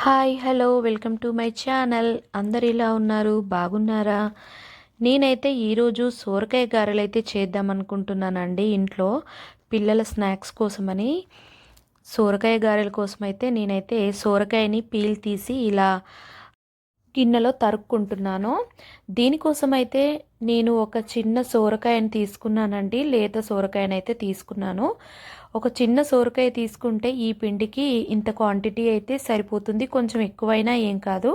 Hi hello welcome to my channel. అందరు ఎలా ఉన్నారు, బాగున్నారా? నేనైతే ఈరోజు సోరకాయ గారెలు అయితే చేద్దాం అనుకుంటున్నానండి. ఇంట్లో పిల్లల స్నాక్స్ కోసమని సోరకాయ గారెల కోసం అయితే నేనైతే సోరకాయని పీల్ తీసి ఇలా గిన్నెలో తరుక్కుంటున్నాను. దీనికోసం అయితే నేను ఒక చిన్న సోరకాయని తీసుకున్నానండి. లేత సోరకాయనైతే తీసుకున్నాను. ఒక చిన్న సోరకాయ తీసుకుంటే ఈ పిండికి ఇంత క్వాంటిటీ అయితే సరిపోతుంది. కొంచెం ఎక్కువైనా ఏం కాదు.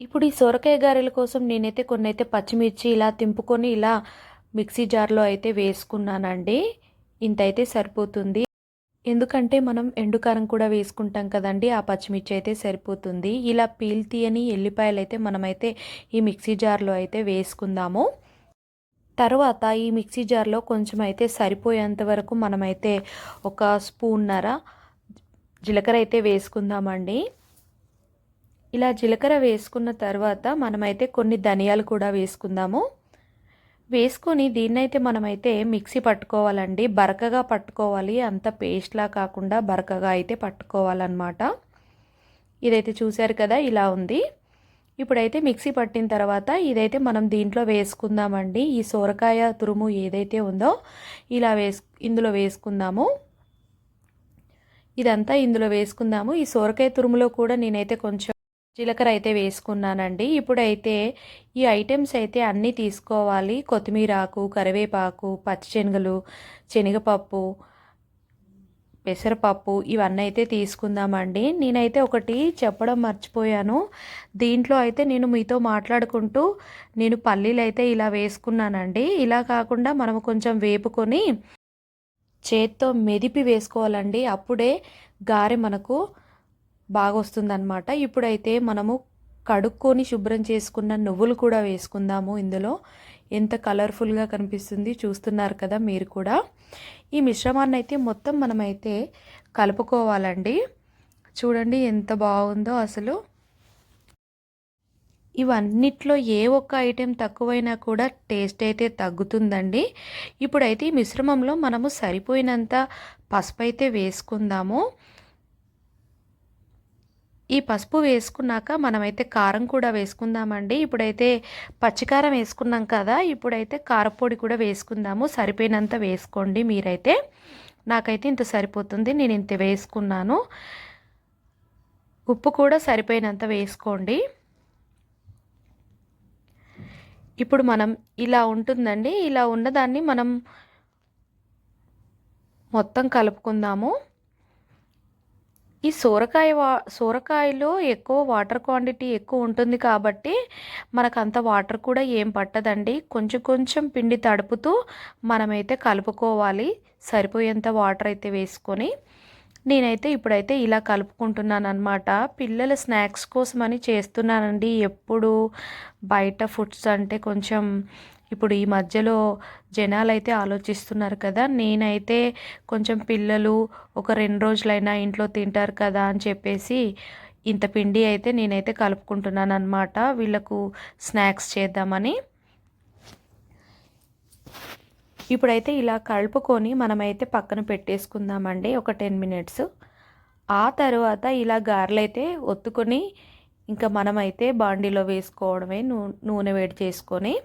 ఇప్పుడు ఈ సొరకాయ గారెల కోసం నేనైతే కొన్నైతే పచ్చిమిర్చి ఇలా తింపుకొని ఇలా మిక్సీ జార్లో అయితే వేసుకున్నానండి. ఇంతైతే సరిపోతుంది. ఎందుకంటే మనం ఎండుకారం కూడా వేసుకుంటాం కదండి, ఆ పచ్చిమిర్చి అయితే సరిపోతుంది. ఇలా పీల్ తీయని ఎల్లిపాయలు అయితే మనమైతే ఈ మిక్సీ జార్లో అయితే వేసుకుందాము. తర్వాత ఈ మిక్సీ జార్లో కొంచెం అయితే సరిపోయేంత వరకు మనమైతే ఒక స్పూన్నర జీలకర్ర అయితే వేసుకుందామండి. ఇలా జీలకర్ర వేసుకున్న తర్వాత మనమైతే కొన్ని ధనియాలు కూడా వేసుకుందాము. వేసుకొని దీన్నైతే మనమైతే మిక్సీ పట్టుకోవాలండి. బరకగా పట్టుకోవాలి, అంత పేస్ట్లా కాకుండా బరకగా అయితే పట్టుకోవాలన్నమాట. ఇదైతే చూశారు కదా, ఇలా ఉంది. ఇప్పుడైతే మిక్సీ పట్టిన తర్వాత ఇదైతే మనం దీంట్లో వేసుకుందామండి. ఈ సోరకాయ తురుము ఏదైతే ఉందో ఇలా ఇందులో వేసుకుందాము. ఇదంతా ఇందులో వేసుకుందాము. ఈ సోరకాయ తురుములో కూడా నేనైతే కొంచెం జీలకర్ర అయితే వేసుకున్నానండి. ఇప్పుడైతే ఈ ఐటమ్స్ అయితే అన్నీ తీసుకోవాలి. కొత్తిమీర ఆకు, కరివేపాకు, పచ్చిశనగలు, శనగపప్పు, పెసరపప్పు ఇవన్నీ అయితే తీసుకుందామండి. నేనైతే ఒకటి చెప్పడం మర్చిపోయాను. దీంట్లో అయితే నేను మీతో మాట్లాడుకుంటూ నేను పల్లీలు అయితే ఇలా వేసుకున్నానండి. ఇలా కాకుండా మనం కొంచెం వేపుకొని చేత్తో మెదిపి వేసుకోవాలండి. అప్పుడే గారె మనకు బాగా వస్తుందన్నమాట. ఇప్పుడైతే మనము కడుక్కొని శుభ్రం చేసుకున్న నువ్వులు కూడా వేసుకుందాము. ఇందులో ఎంత కలర్ఫుల్గా కనిపిస్తుంది చూస్తున్నారు కదా మీరు కూడా. ఈ మిశ్రమాన్ని అయితే మొత్తం మనమైతే కలుపుకోవాలండి. చూడండి ఎంత బాగుందో అసలు. ఇవన్నిట్లో ఏ ఒక్క ఐటెం తక్కువైనా కూడా టేస్ట్ అయితే తగ్గుతుందండి. ఇప్పుడైతే ఈ మిశ్రమంలో మనము సరిపోయినంత పసుపు అయితే వేసుకుందాము. ఈ పసుపు వేసుకున్నాక మనమైతే కారం కూడా వేసుకుందామండి. ఇప్పుడైతే పచ్చికారం వేసుకున్నాం కదా, ఇప్పుడైతే కారపొడి కూడా వేసుకుందాము. సరిపోయినంత వేసుకోండి మీరైతే. నాకైతే ఇంత సరిపోతుంది, నేను ఇంత వేసుకున్నాను. ఉప్పు కూడా సరిపోయినంత వేసుకోండి. ఇప్పుడు మనం ఇలా ఉంటుందండి. ఇలా ఉన్నదాన్ని మనం మొత్తం కలుపుకుందాము. ఈ సోరకాయలో ఎక్కువ వాటర్ క్వాంటిటీ ఎక్కువ ఉంటుంది కాబట్టి మనకు అంత వాటర్ కూడా ఏం పట్టదండి. కొంచెం కొంచెం పిండి తడుపుతూ మనమైతే కలుపుకోవాలి. సరిపోయేంత వాటర్ అయితే వేసుకొని నేనైతే ఇప్పుడైతే ఇలా కలుపుకుంటున్నాను అనమాట. పిల్లల స్నాక్స్ కోసమని చేస్తున్నానండి. ఎప్పుడు బయట ఫుడ్స్ అంటే కొంచెం ఇప్పుడు ఈ మధ్యలో జనాలు అయితే ఆలోచిస్తున్నారు కదా. నేనైతే కొంచెం పిల్లలు ఒక 2 రోజులైనా ఇంట్లో తింటారు కదా అని చెప్పేసి ఇంత పిండి అయితే నేనైతే కలుపుకుంటున్నాను అనమాట, వీళ్ళకు స్నాక్స్ చేద్దామని. ఇప్పుడైతే ఇలా కలుపుకొని మనమైతే పక్కన పెట్టేసుకుందామండి ఒక 10 మినిట్స్. ఆ తర్వాత ఇలా గారెలైతే ఒత్తుకొని ఇంకా మనమైతే బాండీలో వేసుకోవడమే. నూనె వేడి చేసుకొని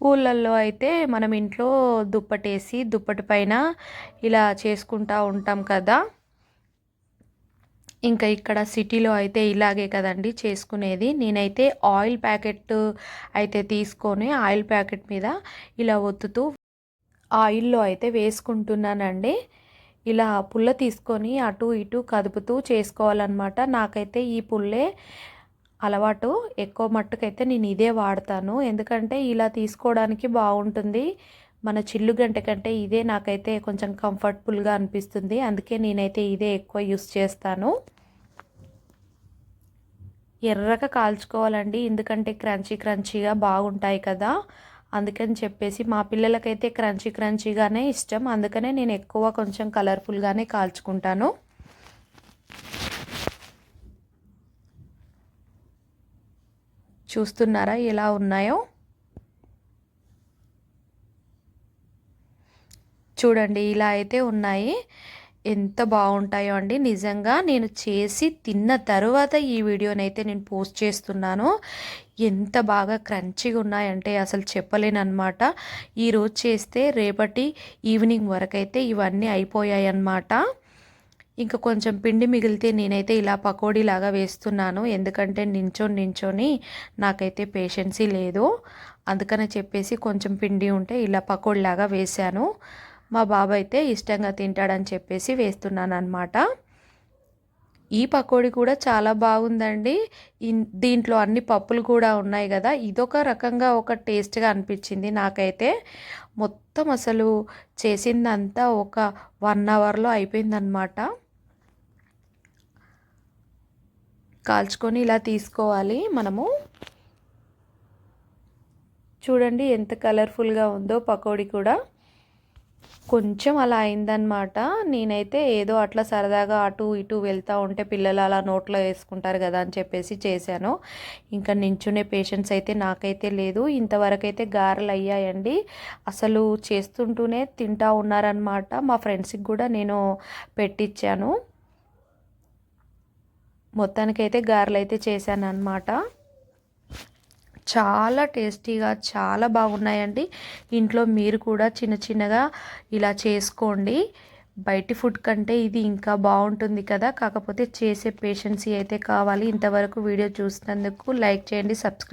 ఊళ్ళల్లో అయితే మనం ఇంట్లో దుప్పటేసి దుప్పటి పైన ఇలా చేసుకుంటూ ఉంటాం కదా. ఇంకా ఇక్కడ సిటీలో అయితే ఇలాగే కదండి చేసుకునేది. నేనైతే ఆయిల్ ప్యాకెట్ అయితే తీసుకొని ఆయిల్ ప్యాకెట్ మీద ఇలా ఒత్తుతూ ఆయిల్లో అయితే వేసుకుంటున్నానండి. ఇలా పుల్ల తీసుకొని అటు ఇటు కదుపుతూ చేసుకోవాలన్నమాట. నాకైతే ఈ పుల్లే అలవాటు. ఎక్కువ మట్టుకైతే నేను ఇదే వాడతాను. ఎందుకంటే ఇలా తీసుకోవడానికి బాగుంటుంది. మన చిల్లు గంట కంటే ఇదే నాకైతే కొంచెం కంఫర్టబుల్గా అనిపిస్తుంది. అందుకే నేనైతే ఇదే ఎక్కువ యూస్ చేస్తాను. ఎర్రగా కాల్చుకోవాలండి, ఎందుకంటే క్రంచీగా బాగుంటాయి కదా. అందుకని చెప్పేసి మా పిల్లలకైతే క్రంచీగానే ఇష్టం. అందుకనే నేను ఎక్కువ కొంచెం కలర్ఫుల్గానే కాల్చుకుంటాను. చూస్తున్నారా ఎలా ఉన్నాయో? చూడండి ఇలా అయితే ఉన్నాయి. ఎంత బాగుంటాయో అండి. నిజంగా నేను చేసి తిన్న తర్వాత ఈ వీడియోనైతే నేను పోస్ట్ చేస్తున్నాను. ఎంత బాగా క్రంచీగా ఉన్నాయంటే అసలు చెప్పలేనన్నమాట. ఈరోజు చేస్తే రేపటి ఈవినింగ్ వరకైతే ఇవన్నీ అయిపోయాయి అన్నమాట. ఇంకా కొంచెం పిండి మిగిలితే నేనైతే ఇలా పకోడీలాగా వేస్తున్నాను. ఎందుకంటే నించొని నాకైతే పేషెన్సీ లేదు. అందుకని చెప్పేసి కొంచెం పిండి ఉంటే ఇలా పకోడీలాగా వేశాను. మా బాబు అయితే ఇష్టంగా తింటాడని చెప్పేసి వేస్తున్నాను అనమాట. ఈ పకోడీ కూడా చాలా బాగుందండి. దీంట్లో అన్ని పప్పులు కూడా ఉన్నాయి కదా, ఇదొక రకంగా ఒక టేస్ట్గా అనిపించింది నాకైతే. మొత్తం అసలు చేసిందంతా ఒక 1 అవర్లో అయిపోయిందనమాట. కాల్చుకొని ఇలా తీసుకోవాలి మనము. చూడండి ఎంత కలర్ఫుల్గా ఉందో పకోడీ కూడా. కొంచెం అలా అయిందనమాట. నేనైతే ఏదో అట్లా సరదాగా అటు ఇటు వెళ్తూ ఉంటే పిల్లలు అలా నోట్లో వేసుకుంటారు కదా అని చెప్పేసి చేశాను. ఇంకా నించునే పేషెన్స్ అయితే నాకైతే లేదు. ఇంతవరకైతే గారెలు అయ్యాయండి. అసలు చేస్తుంటూనే తింటూ ఉన్నారనమాట. మా ఫ్రెండ్స్కి కూడా నేను పెట్టించాను. మొత్తానికైతే గారెలు అయితే చేశాను అనమాట. చాలా టేస్టీగా చాలా బాగున్నాయండి. ఇంట్లో మీరు కూడా చిన్నగా ఇలా చేసుకోండి. బయటి ఫుడ్ కంటే ఇది ఇంకా బాగుంటుంది కదా, కాకపోతే చేసే పేషెన్సీ అయితే కావాలి. ఇంతవరకు వీడియో చూసినందుకు లైక్ చేయండి, సబ్స్క్రైబ్